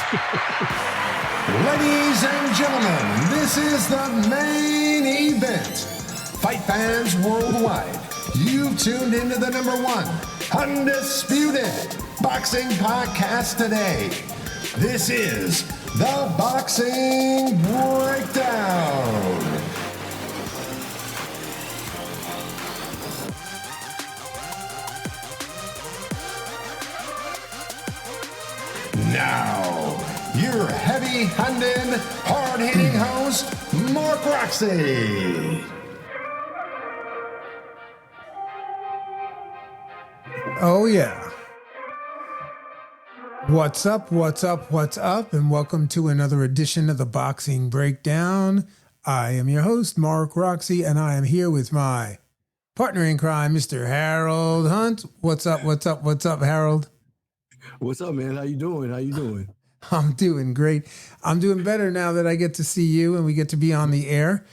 Ladies and gentlemen, this is the main event. Fight fans worldwide, you've tuned into the #1 undisputed boxing podcast today. This is the Boxing Breakdown. Now, your heavy-handed, hard-hitting host, Mark Roxey. Oh, yeah. What's up, and welcome to another edition of the Boxing Breakdown. I am your host, Mark Roxey, and I am here with my partner in crime, Mr. Harold Hunt. What's up, Harold? What's up, man? How you doing? I'm doing great. I'm doing better now that I get to see you and we get to be on the air.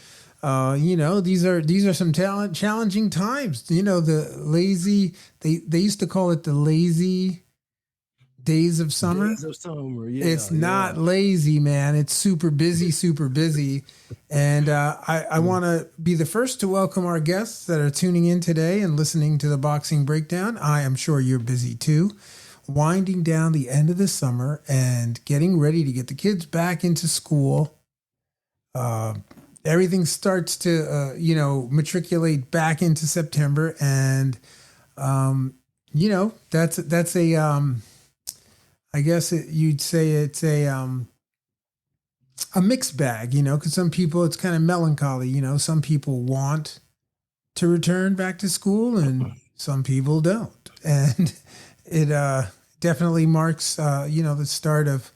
These are some challenging times. You know, the lazy, they used to call it the lazy days of summer. Days of summer, yeah. It's not lazy, man. It's super busy. And I want to be the first to welcome our guests that are tuning in today and listening to the Boxing Breakdown. I am sure you're busy too. Winding down the end of the summer and getting ready to get the kids back into school. Everything starts to, matriculate back into September. And, that's I guess you'd say it's a mixed bag, because some people, it's kind of melancholy. Some people want to return back to school and some people don't. And it definitely marks, the start of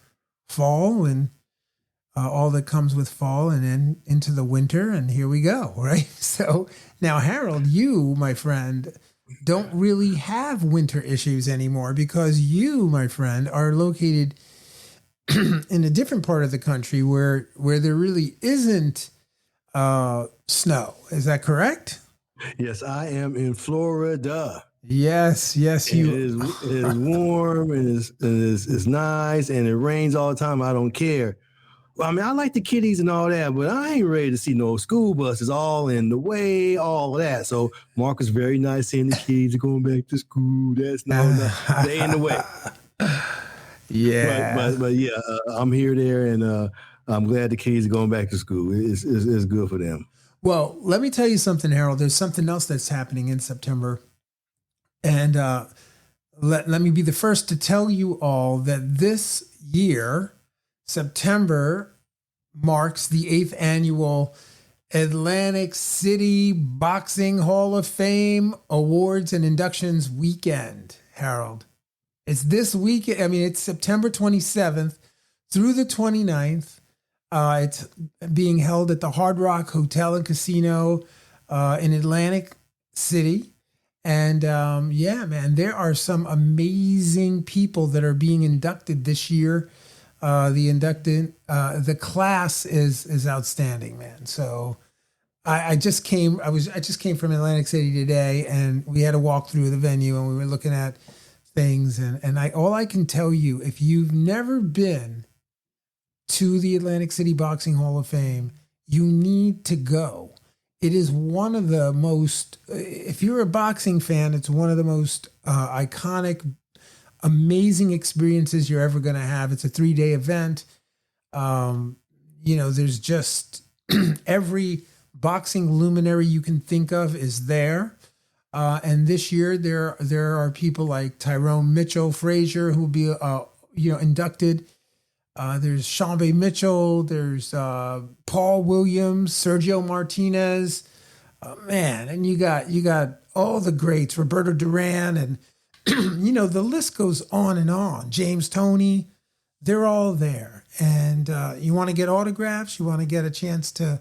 fall and all that comes with fall and then into the winter. And here we go, right? So now, Harold, you, my friend, don't really have winter issues anymore because you, my friend, are located in a different part of the country where there really isn't snow. Is that correct? Yes, I am in Florida. Yes, you. It is warm and it's nice and it rains all the time. I don't care. Well, I mean, I like the kiddies and all that, but I ain't ready to see no school buses all in the way, all of that. So Mark is very nice saying the kids are going back to school. That's no, they in the way. Yeah, but yeah, I'm here, there, and I'm glad the kids are going back to school. It's good for them. Well, let me tell you something, Harold. There's something else that's happening in September. And let me be the first to tell you all that this year, September, marks the 8th annual Atlantic City Boxing Hall of Fame Awards and Inductions Weekend, Harold. It's this weekend. I mean, it's September 27th through the 29th. It's being held at the Hard Rock Hotel and Casino in Atlantic City. And man, there are some amazing people that are being inducted this year. The class is outstanding, man. So I just came from Atlantic City today, and we had to walk through the venue, and we were looking at things. And all I can tell you, if you've never been to the Atlantic City Boxing Hall of Fame, you need to go. It is one of the most, if you're a boxing fan, it's one of the most iconic, amazing experiences you're ever going to have. It's a 3-day event. There's just every boxing luminary you can think of is there. And this year there are people like Tyrone Mitchell Frazier who will be, inducted. There's Shambe Mitchell, there's Paul Williams, Sergio Martinez, and you got all the greats, Roberto Duran, and the list goes on and on. James Toney, they're all there, and you want to get autographs, you want to get a chance to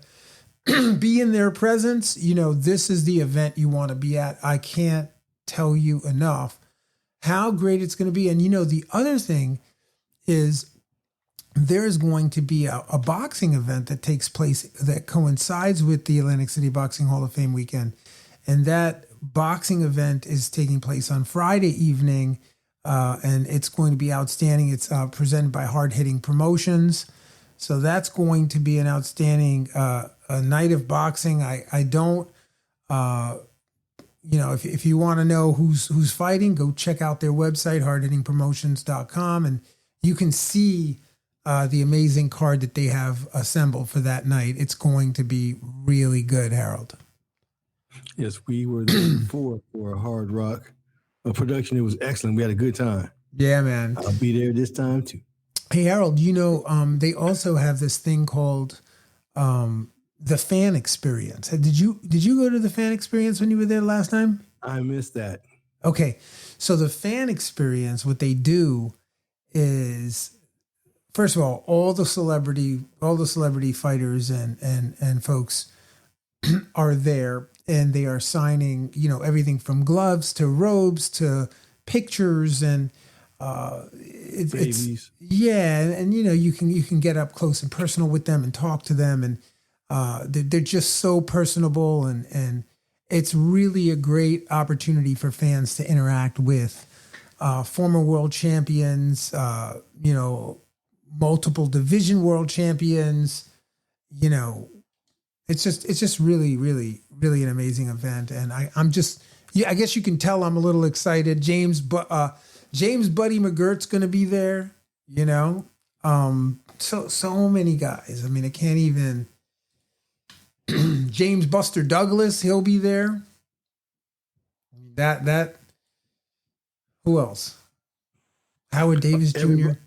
be in their presence. This is the event you want to be at. I can't tell you enough how great it's going to be. And the other thing is, there's going to be a boxing event that takes place that coincides with the Atlantic City Boxing Hall of Fame weekend. And that boxing event is taking place on Friday evening and it's going to be outstanding. It's presented by Hard Hitting Promotions. So that's going to be an outstanding a night of boxing. I don't, if you want to know who's fighting, go check out their website, hardhittingpromotions.com, and you can see the amazing card that they have assembled for that night. It's going to be really good, Harold. Yes, we were there before for a Hard Rock production. It was excellent. We had a good time. Yeah, man. I'll be there this time too. Hey, Harold, they also have this thing called the fan experience. Did you go to the fan experience when you were there last time? I missed that. Okay. So the fan experience, what they do is, first of all the celebrity fighters and folks are there, and they are signing, everything from gloves to robes to pictures, and Babies. and you can get up close and personal with them and talk to them, and they're just so personable, and it's really a great opportunity for fans to interact with former world champions, multiple division world champions. It's just really, really, really an amazing event, and I guess you can tell I'm a little excited. James Buddy McGirt's going to be there. So many guys. I mean, I can't even. James Buster Douglas, he'll be there. That. Who else? Howard Davis Jr.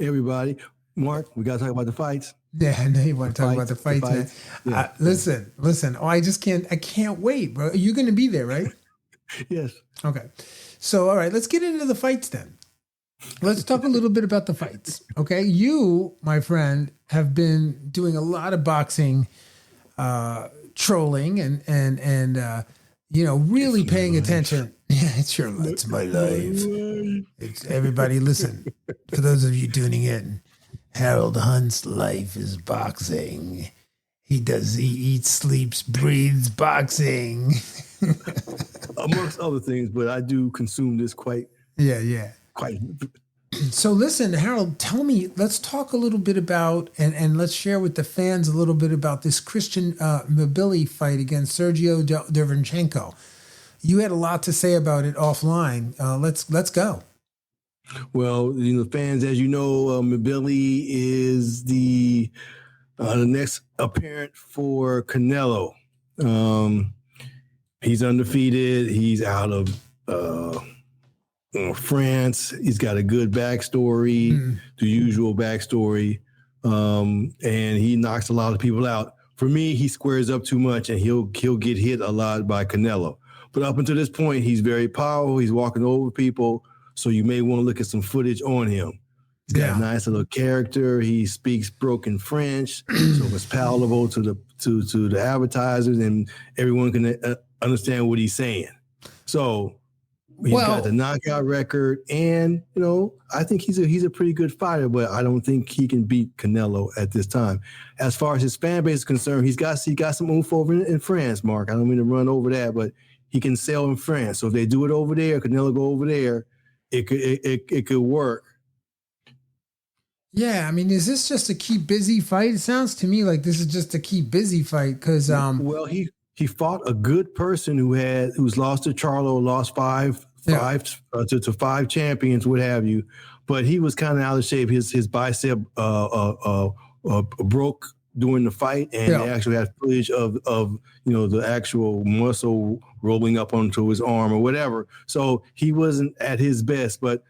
Everybody. Mark, we got to talk about the fights. Yeah, I know you want to talk about the fights, man. Yeah. Listen. Oh, I can't wait, bro. You're going to be there, right? Yes. Okay. So, all right, let's get into the fights then. Let's talk a little bit about the fights. Okay. You, my friend, have been doing a lot of boxing, trolling and really paying attention. Yeah, it's my life. It's everybody. Listen, for those of you tuning in, Harold Hunt's life is boxing. He eats, sleeps, breathes boxing. Amongst other things, but I do consume this quite. So listen, Harold, tell me, let's talk a little bit about, and let's share with the fans a little bit about this Christian Milbilli fight against Sergio Derevyanchenko. You had a lot to say about it offline. Let's go. Well, fans, as you know, Milbilli is the next apparent for Canelo. He's undefeated. He's out of France. He's got a good backstory, the usual backstory, and he knocks a lot of people out. For me, he squares up too much, and he'll get hit a lot by Canelo. But up until this point, he's very powerful. He's walking over people, so you may want to look at some footage on him. He's got a nice little character. He speaks broken French, so it's palatable to the advertisers, and everyone can understand what he's saying. So he's got the knockout record, and I think he's a pretty good fighter, but I don't think he can beat Canelo at this time. As far as his fan base is concerned, he got some oomph over in France, Mark. I don't mean to run over that, but he can sell in France. So if they do it over there, Canelo go over there, it could work. Yeah, I mean, is this just a keep busy fight? It sounds to me like this is just a keep busy fight because well, he fought a good person who's lost to Charlo, lost five to five champions, what have you, but he was kind of out of shape. His bicep broke during the fight, and they actually had footage of the actual muscle rolling up onto his arm or whatever. So he wasn't at his best, but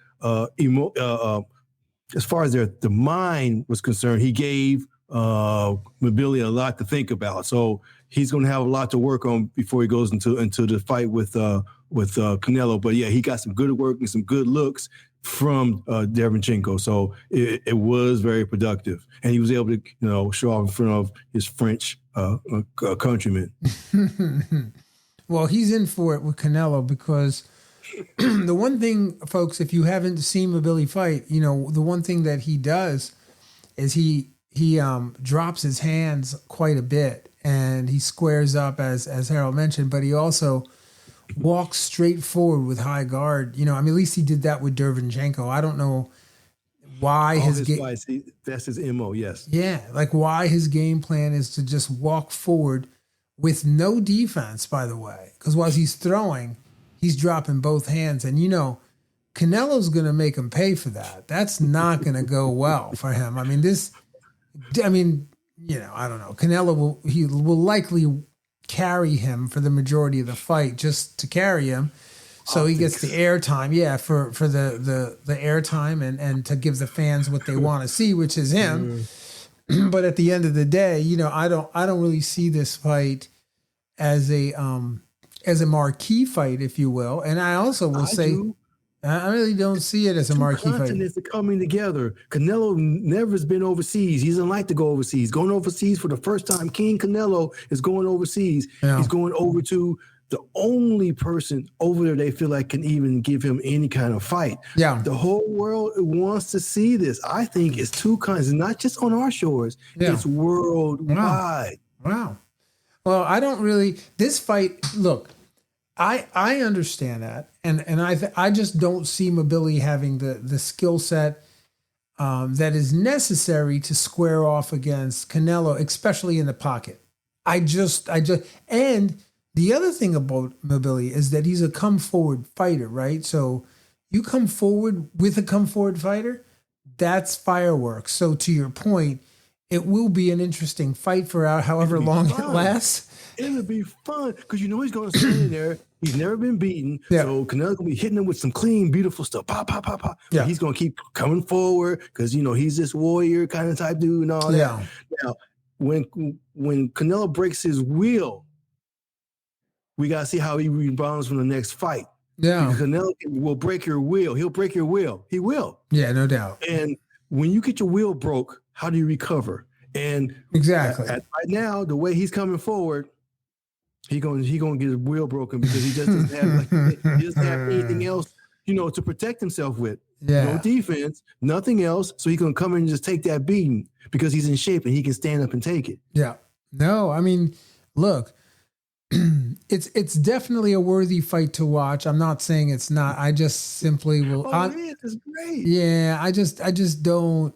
as far as the mind was concerned, he gave Milbilli a lot to think about. So he's going to have a lot to work on before he goes into the fight with Canelo. But yeah, he got some good work and some good looks from Derevyanchenko. So it was very productive, and he was able to show off in front of his French countrymen. Well, he's in for it with Canelo because the one thing, folks, if you haven't seen Milbilli fight, the one thing that he does is he drops his hands quite a bit, and he squares up as Harold mentioned, but he also walk straight forward with high guard. You know, I mean, at least he did that with Derevyanchenko. I don't know why All his his game. fights, that's his MO. Yes. Yeah, like why his game plan is to just walk forward with no defense. By the way, because while he's throwing, he's dropping both hands, and you know, Canelo's going to make him pay for that. That's not going to go well for him. I mean, you know, I don't know. Canelo will likely carry him for the majority of the fight, just to carry him. So he gets the airtime, for the airtime and to give the fans what they want to see, which is him. But at the end of the day, you know, I don't really see this fight as a marquee fight, if you will. And I also will say, I really don't see it as a marquee fight. Continents are coming together. Canelo never has been overseas. He doesn't like to go overseas. Going overseas for the first time, King Canelo is going overseas. Yeah. He's going over to the only person over there they feel like can even give him any kind of fight. Yeah. The whole world wants to see this. I think it's two kinds, not just on our shores. Yeah. It's worldwide. Wow. Well, I don't really, this fight, look, I understand that. And I just don't see Milbilli having the skill set that is necessary to square off against Canelo, especially in the pocket. And the other thing about Milbilli is that he's a come forward fighter, right? So you come forward with a come forward fighter, that's fireworks. So to your point, it will be an interesting fight for however long it lasts. It'll be fun because you know he's going to stand in there. He's never been beaten. Yeah. So Canelo's going to be hitting him with some clean, beautiful stuff. Pop, pop, pop, pop. Yeah. He's going to keep coming forward because, you know, he's this warrior kind of type dude and all that. Yeah. Now, when Canelo breaks his will, we got to see how he rebounds from the next fight. Yeah. Because Canelo will break your will. He'll break your will. He will. Yeah, no doubt. And when you get your will broke, how do you recover? And exactly. Right now, the way he's coming forward, he gonna get his will broken because he just doesn't have anything else, you know, to protect himself with. Yeah. No defense, nothing else. So he's gonna come in and just take that beating because he's in shape and he can stand up and take it. Yeah. No, I mean, look, it's definitely a worthy fight to watch. I'm not saying it's not. I just simply will. Oh, it's great. Yeah, I just don't.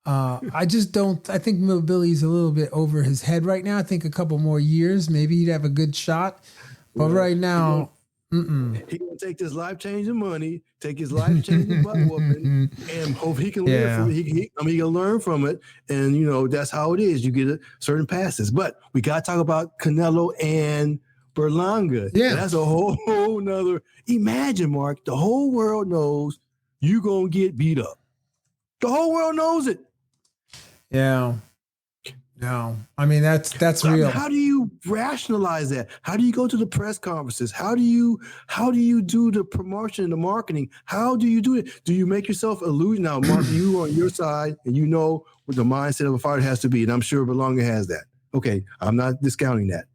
I think Milbilli's a little bit over his head right now. I think a couple more years, maybe he'd have a good shot. But right now, he's going to take this life-changing money, take his life-changing butt whooping, and hope he can learn from it. He can learn from it. And, you know, that's how it is. You get certain passes. But we got to talk about Canelo and Berlanga. Yeah. That's a whole nother. Imagine, Mark, the whole world knows you're going to get beat up. The whole world knows it. Yeah. No, I mean, that's real. How do you rationalize that? How do you go to the press conferences? How do you do the promotion and the marketing? How do you do it? Do you make yourself illusion? Now, Mark, you are on your side and you know what the mindset of a fighter has to be. And I'm sure Berlanga has that. Okay. I'm not discounting that.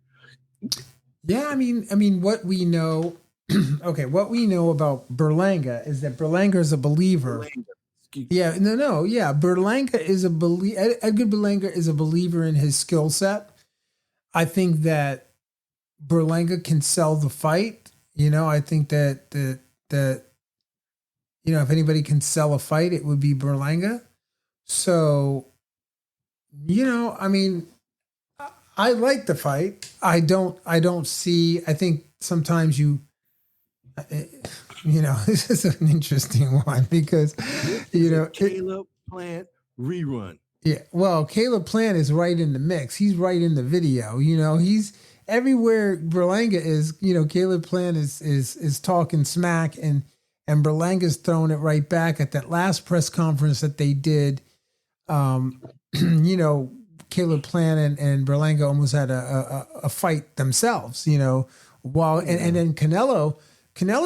Yeah. I mean, what we know, what we know about Berlanga is that Berlanga is a believer. Yeah, yeah. Berlanga is Edgar Berlanga is a believer in his skill set. I think that Berlanga can sell the fight. You know, I think that you know, if anybody can sell a fight, it would be Berlanga. So, you know, I mean, I like the fight. I think sometimes you know, this is an interesting one because, you know, Caleb Plant rerun. Yeah, well, Caleb Plant is right in the mix. He's right in the video. You know, he's everywhere Berlanga is. You know, Caleb Plant is talking smack, and Berlanga's throwing it right back. At that last press conference that they did, you know, Caleb Plant and Berlanga almost had a fight themselves. You know, while and then Canelo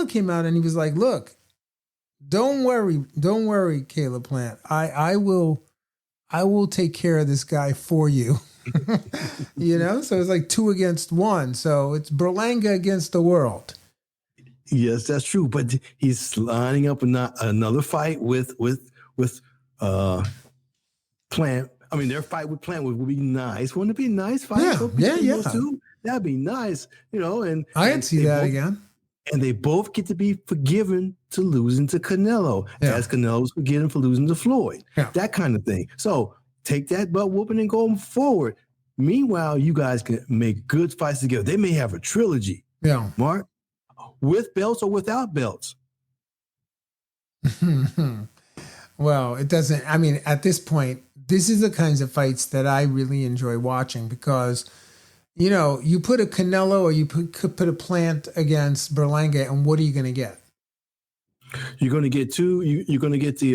came out and he was like, "Look, don't worry, Caleb Plant. I will take care of this guy for you." You know, so it's like 2 against 1. So it's Berlanga against the world. Yes, that's true. But he's lining up another fight with Plant. I mean, their fight with Plant would be nice. Wouldn't it be a nice fight? Yeah. That'd be nice, you know. And I can see that again. And they both get to be forgiven to losing to Canelo, as Canelo was forgiven for losing to Floyd. That kind of thing. So take that butt whooping and go forward. Meanwhile, you guys can make good fights together. They may have a trilogy. Yeah. Mark, with belts or without belts. Well, it doesn't. I mean, at this point, this is the kinds of fights that I really enjoy watching because, you know, you put a Canelo or you could put a Plant against Berlanga, and what are you going to get? You're going to get you're going to get the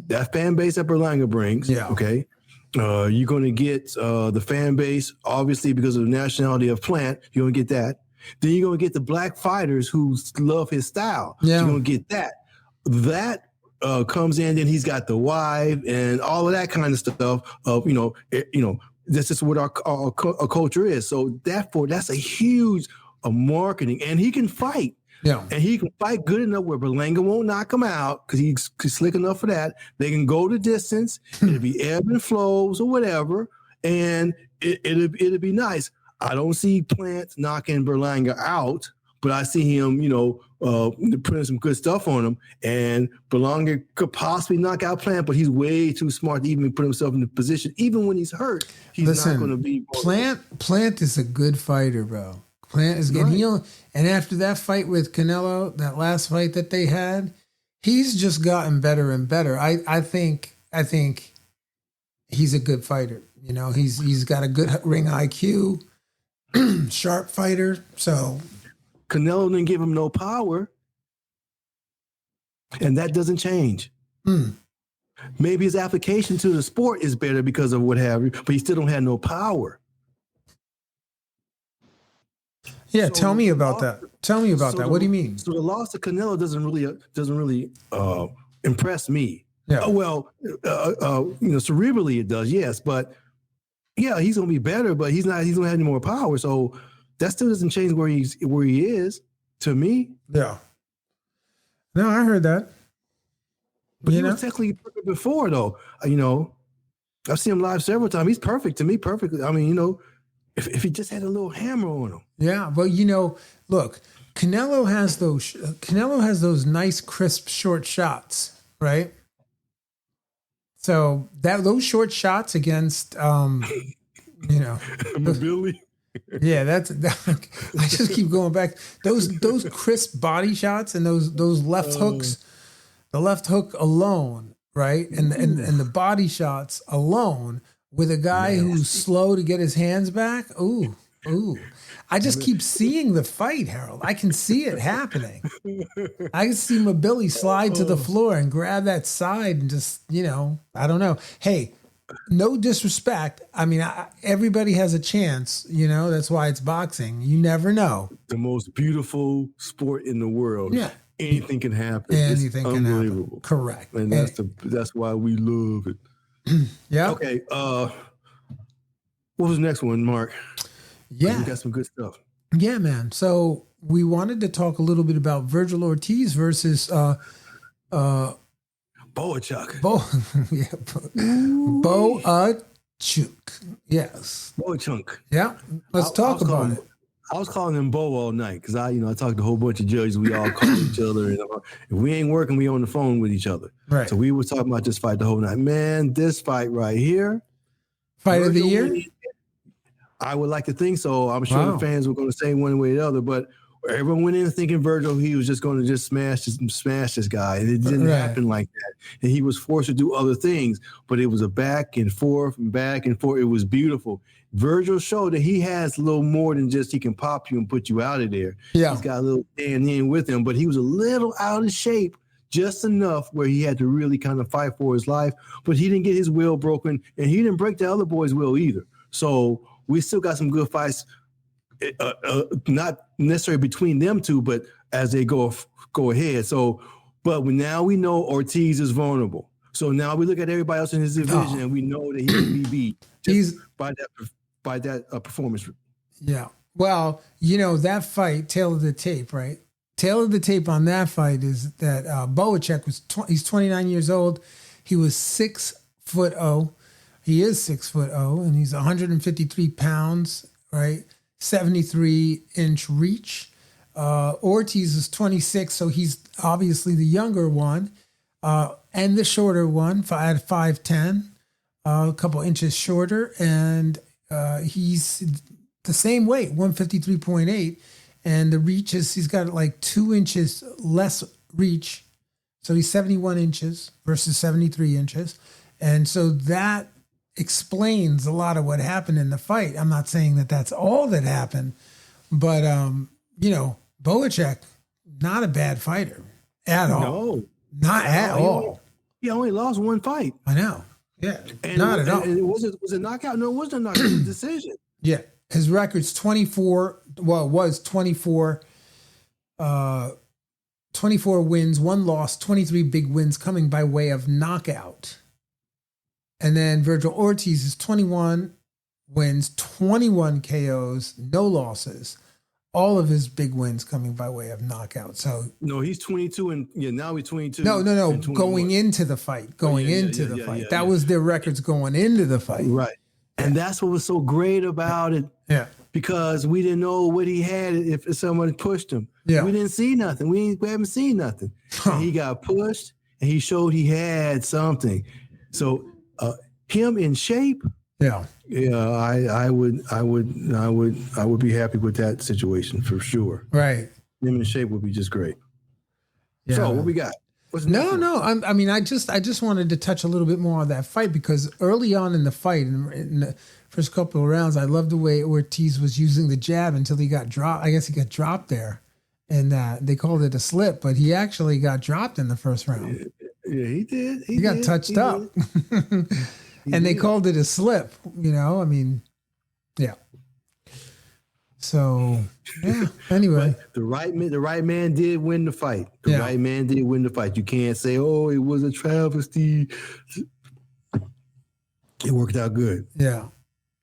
that fan base that Berlanga brings. Yeah. Okay. You're going to get the fan base, obviously, because of the nationality of Plant. You're going to get that. Then you're going to get the black fighters who love his style. Yeah. So you're going to get that. That comes in, then he's got the wife and all of that kind of stuff. Of this is what our culture is. So therefore, that's a huge marketing, and he can fight. Yeah, and he can fight good enough where Berlanga won't knock him out because he's slick enough for that. They can go the distance. It'll be ebb and flows or whatever, and it'll be nice. I don't see Plant knocking Berlanga out, but I see him, putting some good stuff on him. And Berlanga could possibly knock out Plant, but he's way too smart to even put himself in the position. Even when he's hurt, he's not going to be. Plant is a good fighter, bro. Plant is getting healed. And after that fight with Canelo, that last fight that they had, he's just gotten better and better. I think he's a good fighter. You know, he's got a good ring IQ, sharp fighter. So Canelo didn't give him no power, and that doesn't change. Maybe his application to the sport is better because of what have you, but he still don't have no power. Yeah, so tell me about that. Tell me about that. What do you mean? So the loss of Canelo doesn't really impress me. Yeah. Cerebrally it does, yes, but yeah, he's gonna be better, but he's not. He's gonna have any more power. So that still doesn't change where he is to me. Yeah. No, I heard that. But he was technically perfect before, though. I've seen him live several times. He's perfect to me. Perfectly. I mean, if he just had a little hammer on him. Yeah, but look, Canelo has those nice, crisp, short shots, right? So those short shots against, Milbilli. Yeah, I just keep going back. Those crisp body shots and those left hooks, the left hook alone, right, and the body shots alone. With a guy who's slow to get his hands back, ooh. I just keep seeing the fight, Harold. I can see it happening. I can see Milbilli slide to the floor and grab that side and just, I don't know. Hey, no disrespect. I mean, everybody has a chance, that's why it's boxing. You never know. The most beautiful sport in the world. Yeah. Anything can happen. Anything it's can unbelievable. happen. Correct. And that's why we love it. Yeah. Okay. What was the next one, Mark? Yeah. We got some good stuff. Yeah, man. So we wanted to talk a little bit about Virgil Ortiz versus Boachuk. Boachuk. Yes. Boachuk. Yeah. Let's talk about it. I was calling him Bo all night because I talked to a whole bunch of judges. We all call each other, and if we ain't working, we on the phone with each other. Right. So we were talking about this fight the whole night. Man, this fight right here, fight of the year. I would like to think so. I'm sure the fans were going to say one way or the other, but everyone went in thinking Virgil, he was just going to just smash this guy, and it didn't happen like that. And he was forced to do other things, but it was a back and forth. It was beautiful. Virgil showed that he has a little more than just he can pop you and put you out of there. Yeah. He's got a little stand in with him, but he was a little out of shape, just enough where he had to really kind of fight for his life. But he didn't get his will broken, and he didn't break the other boy's will either. So we still got some good fights, not necessarily between them two, but as they go ahead. So, but now we know Ortiz is vulnerable. So now we look at everybody else in his division, and we know that he can be beat. By that performance. Yeah. Well, that fight, tail of the tape, right? Tail of the tape on that fight is that Boachuk he's 29 years old. He was 6'0". He is 6'0", and he's 153 pounds, right? 73-inch reach. Ortiz is 26, so he's obviously the younger one, and the shorter one at 5'10", a couple inches shorter, and he's the same weight, 153.8, and the reach is he's got like 2 inches less reach, so he's 71 inches versus 73 inches, and so that explains a lot of what happened in the fight. I'm not saying that that's all that happened, but Boacek, not a bad fighter at all. No, not at all. He only lost one fight. I know. Yeah, and not at all. And was it a knockout? No, it wasn't a knockout. It was a decision. Yeah, his record's 24. Well, it was 24. 24 wins, 1 loss, 23 big wins coming by way of knockout. And then Virgil Ortiz is 21 wins, 21 KOs, no losses. All of his big wins coming by way of knockout. So no, he's 22, and now he's 22. No. Going into the fight, that was their records going into the fight, right? And that's what was so great about it. Yeah, because we didn't know what he had if someone pushed him. Yeah, we didn't see nothing. We haven't seen nothing. And he got pushed, and he showed he had something. So him in shape. Yeah. Yeah, I would be happy with that situation for sure. Right. Him in shape would be just great. Yeah. So what we got? No. I just wanted to touch a little bit more on that fight because early on in the fight, in the first couple of rounds, I loved the way Ortiz was using the jab until he got dropped. I guess he got dropped there, and they called it a slip, but he actually got dropped in the first round. Yeah, he did. He got touched up. And they called it a slip, yeah. So, yeah, anyway. But the right man did win the fight. Right man did win the fight. You can't say, oh, it was a travesty. It worked out good. Yeah.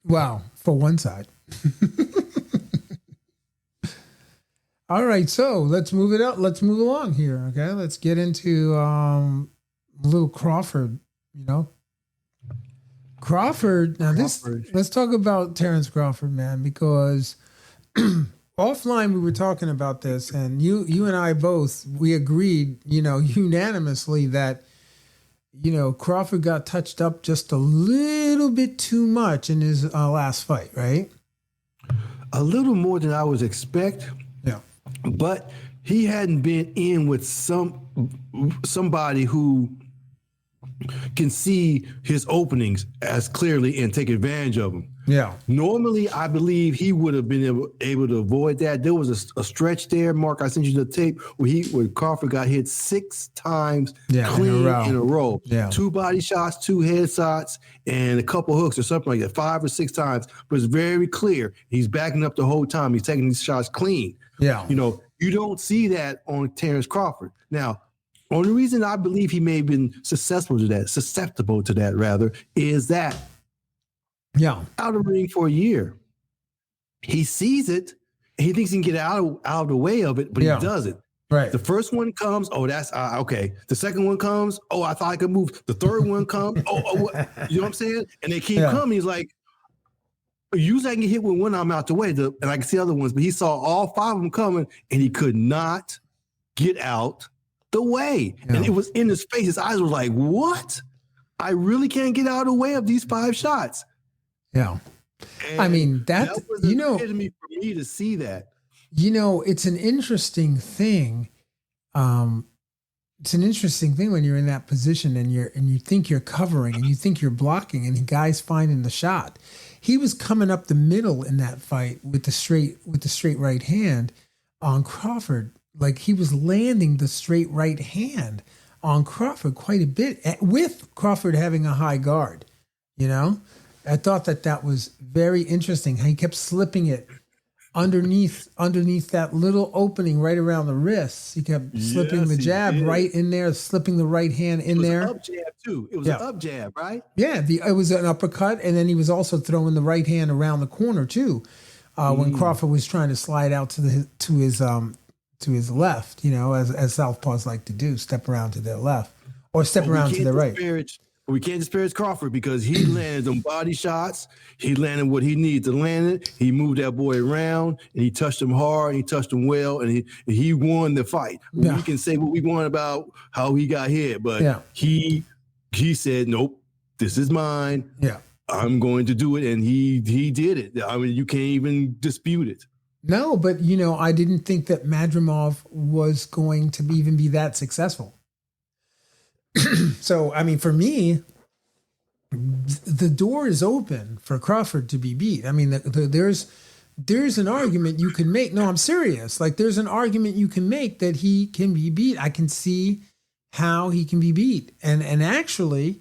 Wow, for one side. All right, so let's move it up. Let's move along here, okay? Let's get into little Crawford, Crawford. Now let's talk about Terrence Crawford, man, because offline we were talking about this, and you and I both, we agreed, unanimously that, Crawford got touched up just a little bit too much in his last fight, right? A little more than I was expect. Yeah. But he hadn't been in with somebody who can see his openings as clearly and take advantage of them. Yeah. Normally, I believe he would have been able to avoid that. There was a stretch there, Mark. I sent you the tape where Crawford got hit 6 times clean in a row. Yeah. 2 body shots, 2 head shots, and a couple hooks or something like that, 5 or 6 times. But it's very clear. He's backing up the whole time. He's taking these shots clean. Yeah. You don't see that on Terrence Crawford. Now, only reason I believe he may have been susceptible to that, is that out of the ring for a year, he sees it, and he thinks he can get out of the way of it, but he doesn't. Right. The first one comes, oh, that's okay. The second one comes, oh, I thought I could move. The third one comes, what? You know what I'm saying? And they keep coming. He's like, usually I can get hit with one arm out the way, and I can see other ones, but he saw all 5 of them coming, and he could not get out the way. And it was in his face. His eyes were like, what? I really can't get out of the way of these 5 shots. Yeah. And that was an epitome for me to see that. It's an interesting thing. It's an interesting thing when you're in that position and you think you're covering and you think you're blocking and the guy's finding the shot. He was coming up the middle in that fight with the straight right hand on Crawford. Like he was landing the straight right hand on Crawford quite a bit, with Crawford having a high guard. I thought that was very interesting. How he kept slipping it underneath that little opening right around the wrists. He kept slipping the jab right in there, slipping the right hand in there. It was an up jab too. It was an up jab, right? Yeah, it was an uppercut, and then he was also throwing the right hand around the corner too. When Crawford was trying to slide out to his left, as southpaws like to do, step around to their left or step around to their right. We can't disparage Crawford because he landed them body shots. He landed what he needed to land it. He moved that boy around, and he touched him hard. And he touched him well, and he won the fight. Yeah. We can say what we want about how he got hit, but he said, "Nope, this is mine. Yeah, I'm going to do it," and he did it. I mean, you can't even dispute it. No, but I didn't think that Madrimov was going to even be that successful. So, I mean, for me, the door is open for Crawford to be beat. I mean, there's an argument you can make. No, I'm serious. Like, there's an argument you can make that he can be beat. I can see how he can be beat. And actually,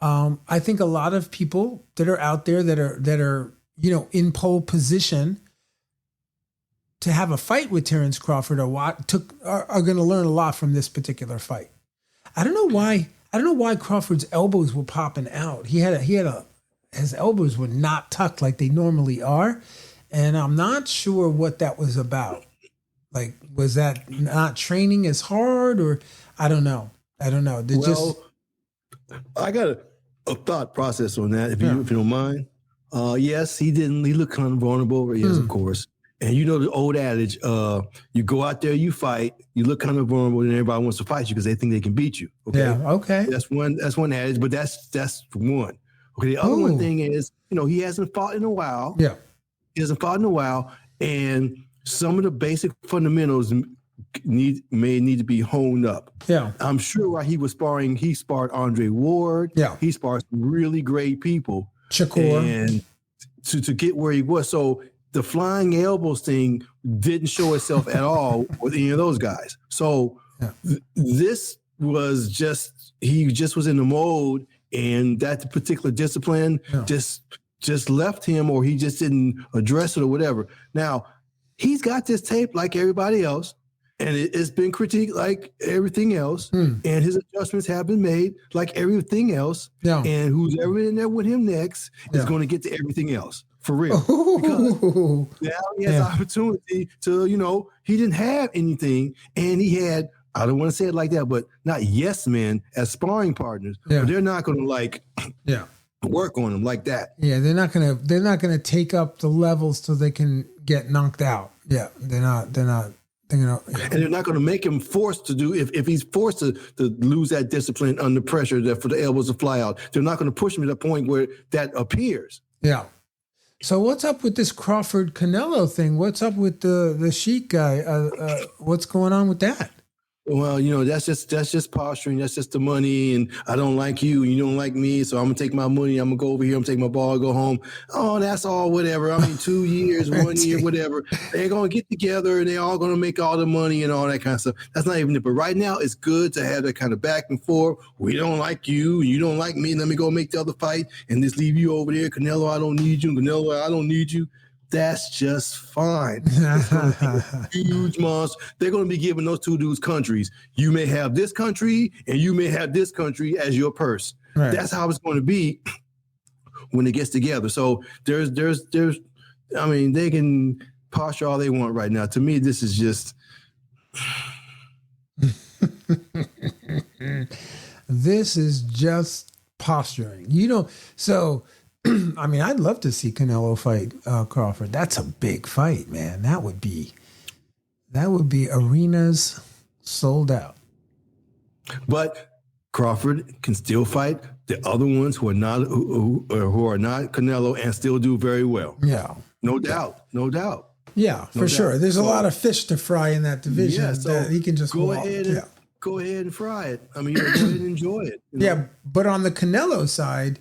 I think a lot of people that are out there that are in pole position to have a fight with Terrence Crawford are going to learn a lot from this particular fight. I don't know why Crawford's elbows were popping out. His elbows were not tucked like they normally are, and I'm not sure what that was about. Like, was that not training as hard, or I don't know. I got a thought process on that, if you don't mind. Yes, he looked kind of vulnerable. Yes, of course. And the old adage, you go out there, you fight, you look kind of vulnerable, and everybody wants to fight you because they think they can beat you. Okay. Yeah, okay. That's one adage, but that's one. Okay, the other one thing is, he hasn't fought in a while. Yeah. He hasn't fought in a while, and some of the basic fundamentals may need to be honed up. Yeah. I'm sure while he was sparring, he sparred Andre Ward. Yeah. He sparred some really great people. Shakur. And to get where he was. So the flying elbows thing didn't show itself at all with any of those guys. So this was he just was in the mode, and that particular discipline just left him, or he just didn't address it or whatever. Now, he's got this tape like everybody else, and it's been critiqued like everything else, and his adjustments have been made like everything else, and who's ever in there with him next is going to get to everything else. For real. Because now he has opportunity to, he didn't have anything, and he had, I don't want to say it like that, but not yes men as sparring partners. But they're not going to work on him like that. Yeah, they're not gonna take up the levels so they can get knocked out. Yeah, they're not. And they're not going to make him forced to do, if he's forced to lose that discipline under pressure for the elbows to fly out, they're not going to push him to the point where that appears. Yeah. So what's up with this Crawford Canelo thing? What's up with the Sheik guy? What's going on with that? Well, that's just posturing. That's just the money. And I don't like you, and you don't like me. So I'm going to take my money. I'm going to go over here. I'm going to take my ball, go home. Oh, that's all, whatever. I mean, 2 years, 1 year, whatever. They're going to get together, and they're all going to make all the money and all that kind of stuff. That's not even it. But right now, it's good to have that kind of back and forth. We don't like you. You don't like me. Let me go make the other fight and just leave you over there. Canelo, I don't need you. Canelo, I don't need you. That's just fine. Huge monster. They're going to be giving those two dudes countries. You may have this country, and you may have this country as your purse. Right. That's how it's going to be when it gets together. So there's. I mean, they can posture all they want right now. To me, this is just. This is just posturing. So. I mean, I'd love to see Canelo fight Crawford. That's a big fight, man. That would be arenas sold out. But Crawford can still fight the other ones who are not Canelo and still do very well. Yeah, no doubt. Yeah, for sure. There's a lot of fish to fry in that division. Yeah, so that he can just go ahead and fry it. I mean, go ahead and enjoy it. Yeah, but on the Canelo side,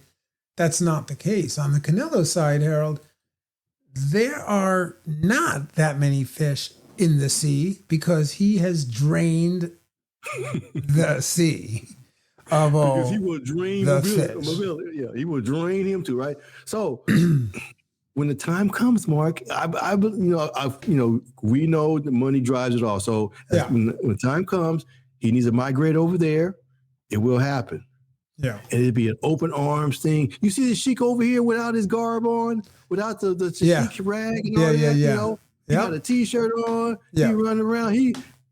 that's not the case. On the Canelo side, Harold, there are not that many fish in the sea because he has drained the sea of all because he will drain the Milbilli. Yeah, he will drain him too, right? So when the time comes, Mark, we know the money drives it all. So when the time comes, he needs to migrate over there. It will happen. Yeah. And it'd be an open arms thing. You see the Sheik over here without his garb on, without the Sheik rag and all that, He got a T-shirt on. Yeah. He running around.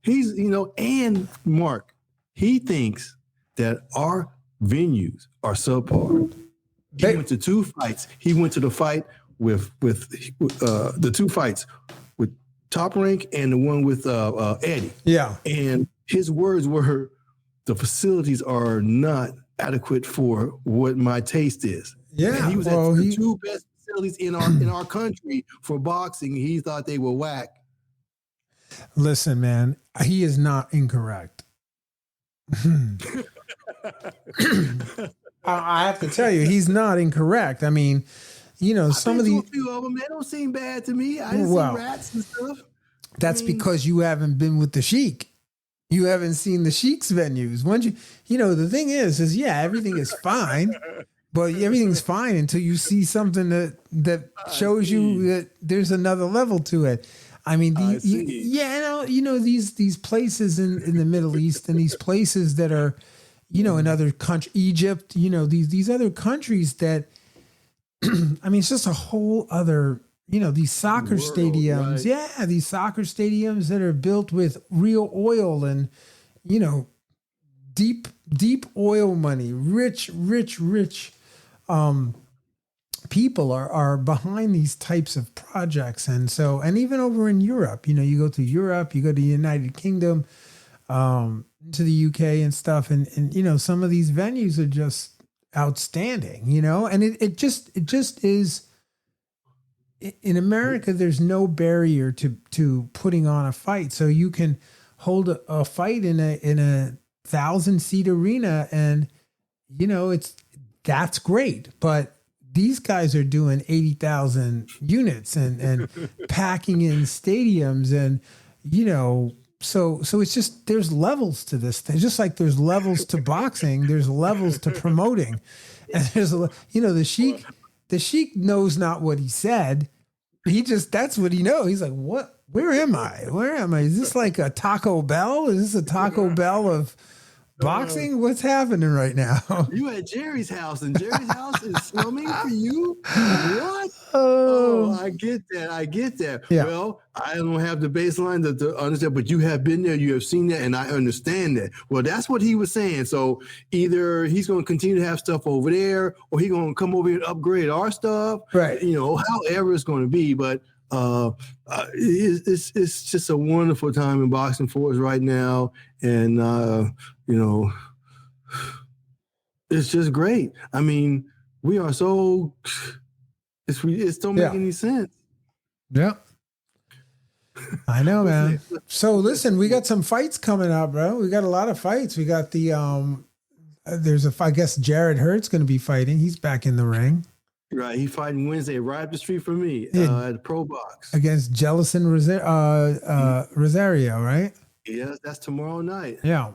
He's and Mark, he thinks that our venues are subpar. He went to 2 fights. He went to the fight with the 2 fights with Top Rank and the one with Eddie. Yeah. And his words were, the facilities are not adequate for what my taste is. Yeah. And he was at the 2 best facilities in our country for boxing. He thought they were whack. Listen, man, he is not incorrect. I have to tell you, he's not incorrect. I mean, you know, some of these, a few of them, they don't seem bad to me. I didn't see rats and stuff. That's because you haven't been with the Sheik. You haven't seen the Sheik's venues. Once you know, the thing is yeah, everything is fine, but everything's fine until you see something that shows you that there's another level to it. I mean, you know, these places in the Middle East and these places that are, you know, in other countries, Egypt, you know, these other countries that, I mean, it's just a whole other, you know, these soccer stadiums. Right. Yeah, these soccer stadiums that are built with real oil and, you know, deep oil money, rich people are behind these types of projects. And so, and even over in Europe, you know, you go to Europe, you go to the United Kingdom, to the UK and stuff. And, you know, some of these venues are just outstanding, you know, and it just is. In America, there's no barrier to putting on a fight. So you can hold a fight in a 1,000-seat arena, and you know that's great. But these guys are doing 80,000 units and packing in stadiums, and you know, so it's just, there's levels to this. Just like there's levels to boxing, there's levels to promoting, and there's you know, the Sheik knows not what he said. That's what he knows. He's like, what? Where am I? Is this like a Taco Bell? Is this a Taco Bell of boxing? What's happening right now? You at Jerry's house, and Jerry's house is slumming for you? What? Oh, I get that. Yeah. Well, I don't have the baseline to understand, but you have been there, you have seen that, and I understand that. Well, that's what he was saying. So either he's going to continue to have stuff over there, or he's going to come over here and upgrade our stuff. Right. You know, however it's going to be. But it's just a wonderful time in boxing for us right now. And, you know, it's just great. I mean, we are so, it don't make any sense. Yeah. I know, man. So listen, we got some fights coming up, bro. We got a lot of fights. We got the, I guess Jared Hurt's going to be fighting. He's back in the ring. Right. He's fighting Wednesday right up the street from me at the Pro Box. Against Jellison Rosario, right? Yeah, that's tomorrow night. Yeah.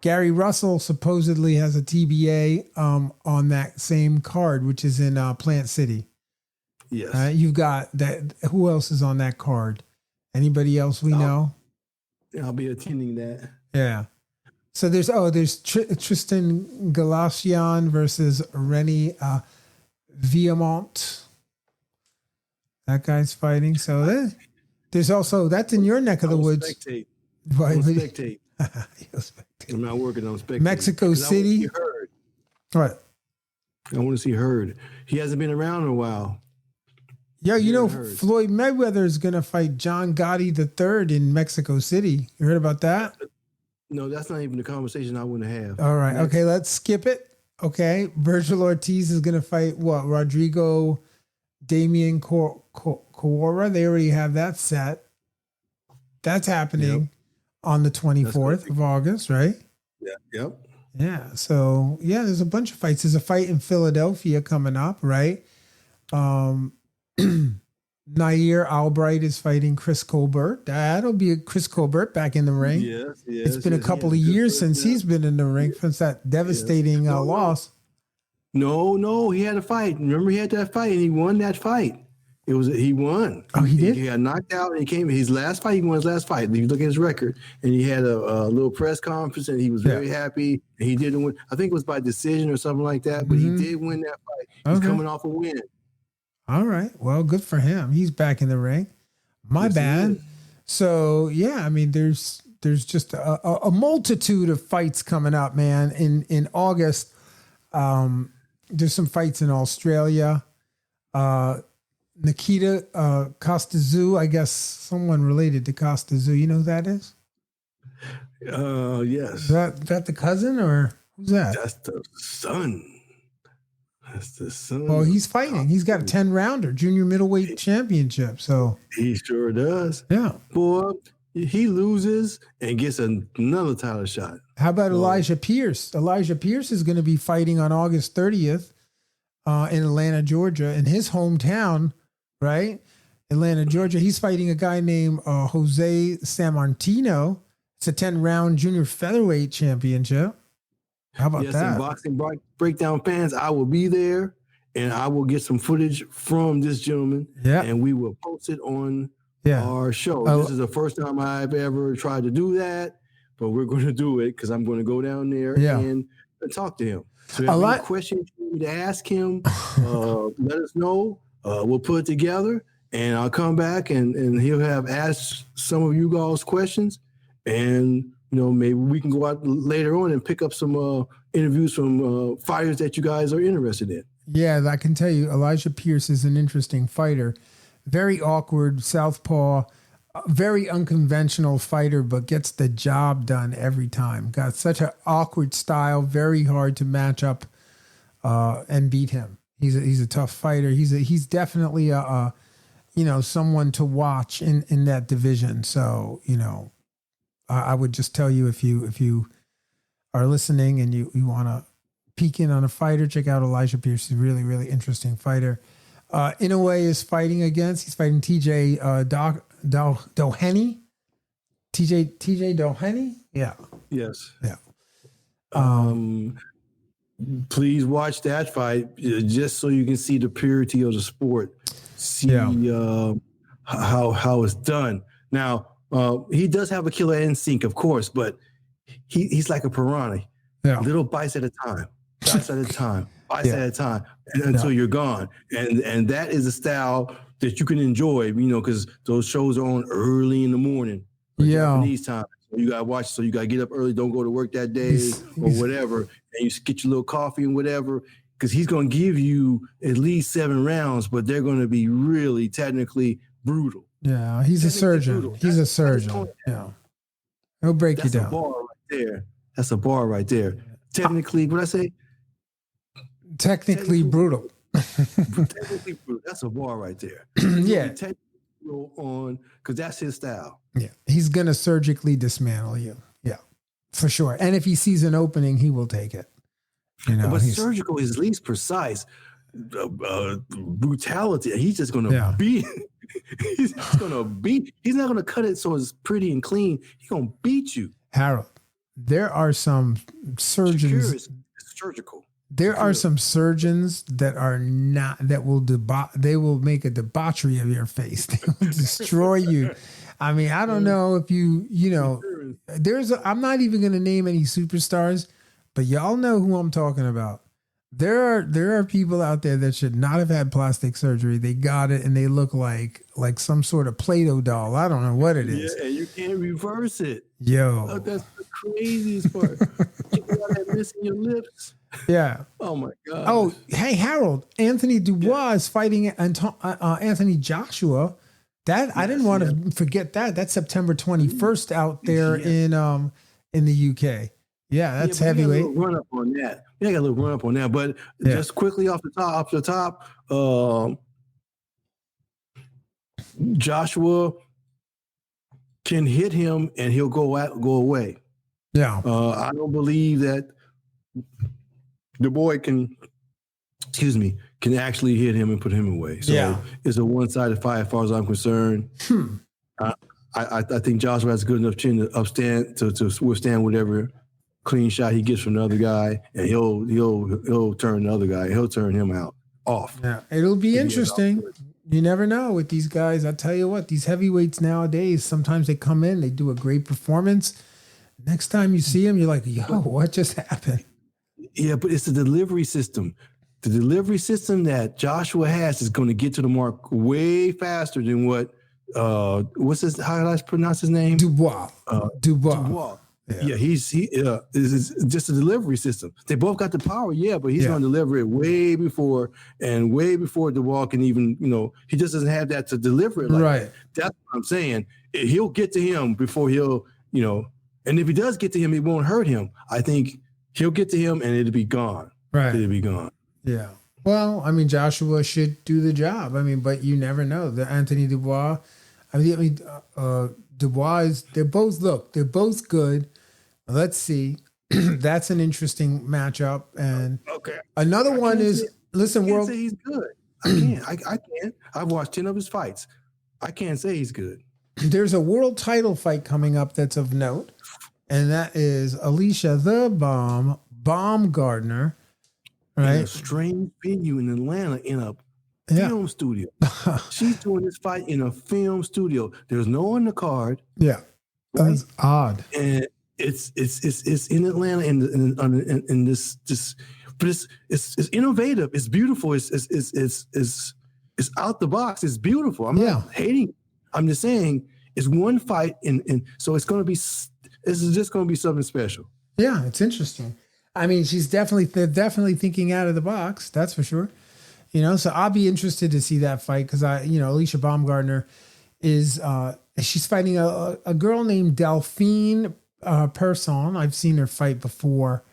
Gary Russell supposedly has a TBA on that same card, which is in Plant City. Yes. You've got that. Who else is on that card? Anybody else we know? I'll be attending that. Yeah. So there's Tristan Galasian versus Rennie Viamont. That guy's fighting. So there's also, that's in your neck of the woods. Spectate. Spectate. I'm not working on spectate. Mexico City. What? I want to see Hurd. He hasn't been around in a while. Yeah, you know, Floyd Mayweather is going to fight John Gotti III in Mexico City. You heard about that? No, that's not even the conversation I want to have. All right. Okay, let's skip it. Okay. Virgil Ortiz is going to fight what? Rodrigo Damian Cora. They already have that set. That's happening on the 24th of August, right? Yeah. Yep. Yeah. So, yeah, there's a bunch of fights. There's a fight in Philadelphia coming up, right? Nair Albright is fighting Chris Colbert. That'll be Chris Colbert back in the ring. Yes, it's been a couple of years since he's been in the ring since that devastating loss. No, he had a fight. Remember, he had that fight and he won that fight. He won. Oh, he did? He got knocked out and he came. His last fight, he won his last fight. You look at his record, and he had a little press conference, and he was very happy. And he didn't win. I think it was by decision or something like that, but he did win that fight. He's coming off a win. All right. Well, good for him. He's back in the ring. My bad. So yeah, I mean, there's just a multitude of fights coming up, man. In August, there's some fights in Australia. Nikita Kostazou, I guess someone related to Kostazou. You know who that is? Yes. Is that the cousin or who's that? That's the son. That's the son. Oh, he's fighting. He's got a 10-rounder junior middleweight championship. So he sure does. Yeah. Boy, he loses and gets another title shot. How about Elijah Pierce? Elijah Pierce is going to be fighting on August 30th in Atlanta, Georgia, in his hometown, right? Atlanta, Georgia. He's fighting a guy named Jose Sammartino. It's a 10-round junior featherweight championship. How about that? And Boxing Breakdown fans, I will be there, and I will get some footage from this gentleman, and we will post it on our show. This is the first time I've ever tried to do that, but we're going to do it because I'm going to go down there and talk to him. So if you have any questions you need to ask him, let us know. We'll put it together, and I'll come back, and he'll have asked some of you guys questions, and maybe we can go out later on and pick up some interviews from fighters that you guys are interested in. Yeah, I can tell you, Elijah Pierce is an interesting fighter. Very awkward, southpaw, very unconventional fighter, but gets the job done every time. Got such an awkward style, very hard to match up and beat him. He's a tough fighter. He's definitely a someone to watch in that division. So I would just tell you if you are listening and you want to peek in on a fighter, check out Elijah Pierce. He's a really, really interesting fighter. Inoue is fighting he's fighting TJ Doheny. TJ Doheny? Yeah. Yes. Yeah. Please watch that fight just so you can see the purity of the sport. See how it's done. Now, he does have a killer instinct, of course, but he's like a piranha. Yeah. Little bites at a time, bites at a time, bites at a time, until you're gone. And that is a style that you can enjoy, because those shows are on early in the morning. Japanese time. So you got to watch. So you got to get up early. Don't go to work that day or whatever. And you get your little coffee and whatever, because he's going to give you at least 7 rounds, but they're going to be really technically brutal. Yeah, he's a surgeon. Brutal. He's a surgeon. Yeah. He'll break you down. That's a bar right there. That's a bar right there. Technically, what I say? Technically brutal. Technically brutal. That's a bar right there. Yeah. Technically on, because that's his style. Yeah. He's going to surgically dismantle you. Yeah, for sure. And if he sees an opening, he will take it. But surgical is least precise. Brutality. He's just going to beat. He's going to beat. He's not going to cut it so it's pretty and clean. He's going to beat you. Harold, there are some surgeons. Surgical. There are some surgeons that are not, that will they will make a debauchery of your face. They will destroy you. I mean, I don't know if I'm not even going to name any superstars, but y'all know who I'm talking about. There are people out there that should not have had plastic surgery. They got it and they look like some sort of Play-Doh doll. I don't know what it is. Yeah, you can't reverse it. Yo. Oh, that's the craziest part. You got that missing your lips. Yeah. Oh my God. Oh, hey, Harold, Anthony Dubois is fighting Anthony Joshua. I didn't want to forget that. That's September 21st out there in the UK. Yeah, that's heavyweight. We got a little run up on that. Yeah, I got a little run up on that. But just quickly off the top, Joshua can hit him and he'll go away. Yeah. I don't believe that the boy can actually hit him and put him away. So it's a one-sided fight as far as I'm concerned. I think Joshua has a good enough chin to withstand whatever clean shot he gets from the other guy, and he'll turn the other guy. He'll turn him off. Yeah, it'll be interesting. You never know with these guys. I tell you what, these heavyweights nowadays, sometimes they come in, they do a great performance. Next time you see them, you're like, yo, what just happened? Yeah, but it's the delivery system. The delivery system that Joshua has is going to get to the mark way faster than what what's his? How did I pronounce his name? Dubois. Dubois. Yeah, he is just a delivery system. They both got the power, but he's going to deliver it way before Dubois can even, he just doesn't have that to deliver it. That. That's what I'm saying. He'll get to him before he'll, and if he does get to him, it won't hurt him. I think he'll get to him and it'll be gone. Right. It'll be gone. Yeah. Well, I mean, Joshua should do the job. I mean, but you never know. The Anthony Dubois, Dubois, they're both good. Let's see. That's an interesting matchup. And another one is, listen, world. Say he's good. I can't. I've watched 10 of his fights. I can't say he's good. There's a world title fight coming up that's of note, and that is Alicia the Bomb Baumgardner, right? In a strange venue in Atlanta in a film studio. She's doing this fight in a film studio. There's no one in the card. Yeah, that's odd. And it's in Atlanta in this but it's innovative. It's beautiful. It's out the box. It's beautiful. I'm not hating. I'm just saying it's one fight, and so it's just going to be something special. Yeah, it's interesting. I mean, they're definitely thinking out of the box. That's for sure. So I'll be interested to see that fight because Alicia Baumgardner is she's fighting a girl named Delphine Person. I've seen her fight before,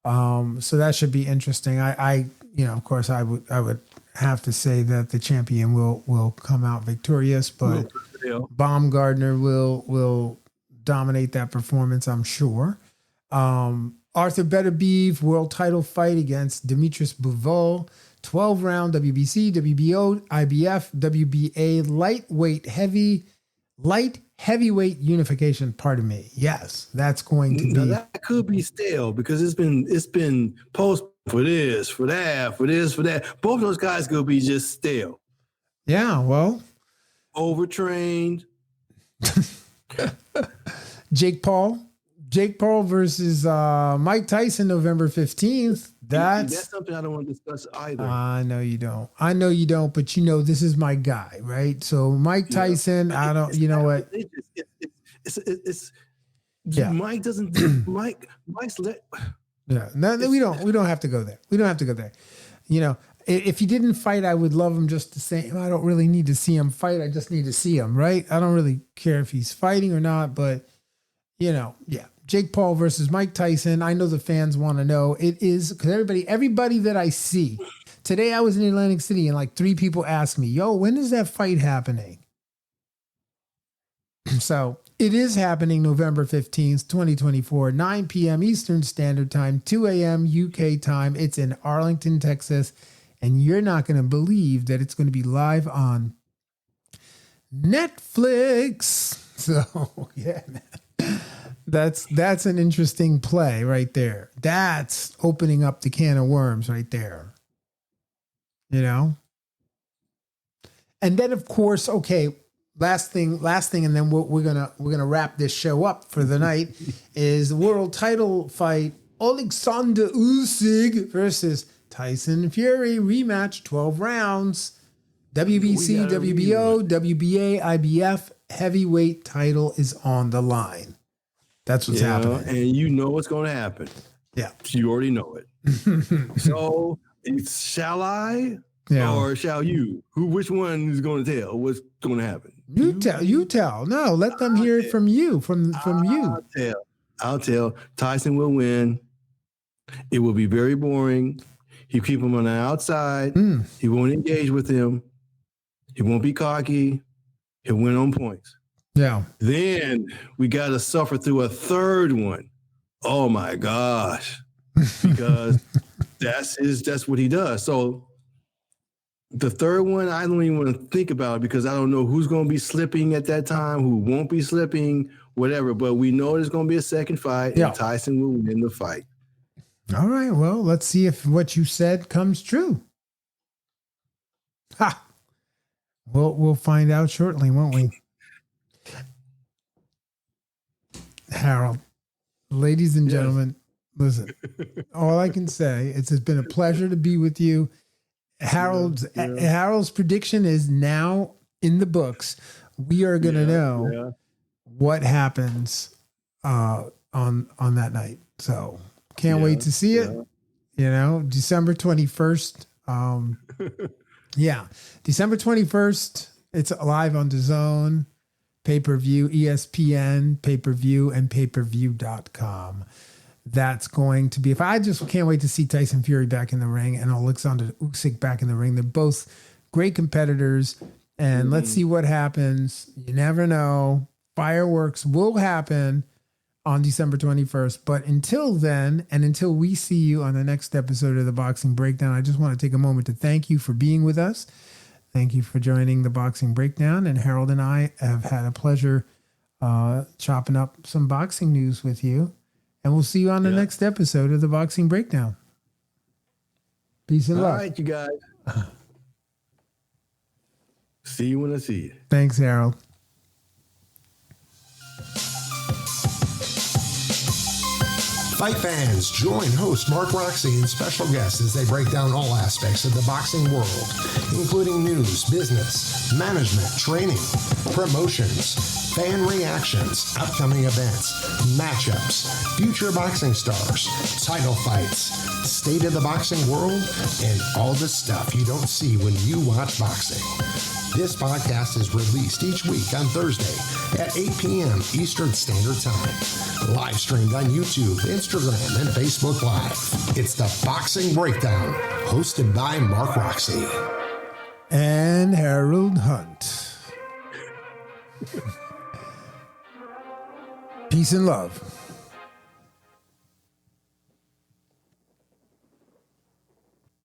so that should be interesting. Of course, I would have to say that the champion will come out victorious, but Baumgardner will dominate that performance, I'm sure. Arthur Beterbiev world title fight against Demetrius Bivol, 12-round WBC, WBO, IBF, WBA light heavyweight unification. Pardon me. Yes, that's going to be. That could be stale because it's been post for this, for that, for this, for that. Both those guys could be just stale. Yeah, well, overtrained. Jake Paul versus Mike Tyson, November 15th. That's something I don't want to discuss either. I know you don't, but this is my guy, right? So Mike Tyson, what? Mike doesn't. Mike's let. Yeah, no, we don't have to go there. We don't have to go there. If he didn't fight, I would love him just the same. I don't really need to see him fight. I just need to see him, right? I don't really care if he's fighting or not, but Jake Paul versus Mike Tyson. I know the fans want to know. It is because everybody that I see today, I was in Atlantic City and like 3 people asked me, "Yo, when is that fight happening?" So it is happening November 15th, 2024, 9 p.m. Eastern Standard Time, 2 a.m. UK time. It's in Arlington, Texas. And you're not going to believe that it's going to be live on Netflix. So, yeah, man. That's an interesting play right there. That's opening up the can of worms right there. And then, of course, last thing, and then we're gonna wrap this show up for the night is the world title fight: Alexander Usyk versus Tyson Fury rematch, 12 rounds. WBC, WBO, WBA, IBF heavyweight title is on the line. That's what's happening, and you know what's going to happen. Yeah, you already know it. So, shall I or shall you? Which one is going to tell what's going to happen? You tell. No, let them hear it from you. From you. I'll tell. Tyson will win. It will be very boring. He'll keep him on the outside. He won't engage with him. He won't be cocky. He'll win on points. Yeah. Then we got to suffer through a third one. Oh my gosh. Because that's what he does. So the third one, I don't even want to think about it because I don't know who's going to be slipping at that time, who won't be slipping, whatever. But we know there's going to be a second fight, and Tyson will win the fight. All right. Well, let's see if what you said comes true. Ha! We'll find out shortly, won't we? Harold, ladies and gentlemen, listen. All I can say is it's been a pleasure to be with you. Harold's prediction is now in the books. we are going to know what happens on that night. So can't wait to see it. You know, December 21st. December 21st. It's live on DAZN, pay-per-view, ESPN, pay-per-view, and payperview.com. That's going to be, if I just can't wait to see Tyson Fury back in the ring and Alexander Usyk back in the ring. They're both great competitors, and let's see what happens. You never know. Fireworks will happen on December 21st. But until then, and until we see you on the next episode of the Boxing Breakdown, I just want to take a moment to thank you for being with us. Thank you for joining the Boxing Breakdown. And Harold and I have had a pleasure chopping up some boxing news with you. And we'll see you on the next episode of the Boxing Breakdown. Peace and love. All right, you guys. See you when I see you. Thanks, Harold. Fight fans, join host Mark Roxey and special guests as they break down all aspects of the boxing world, including news, business, management, training, promotions, fan reactions, upcoming events, matchups, future boxing stars, title fights, state of the boxing world, and all the stuff you don't see when you watch boxing. This podcast is released each week on Thursday at 8 p.m. Eastern Standard Time. Live streamed on YouTube, Instagram, and Facebook Live. It's the Boxing Breakdown, hosted by Mark Roxey. And Harold Hunt. Peace and love.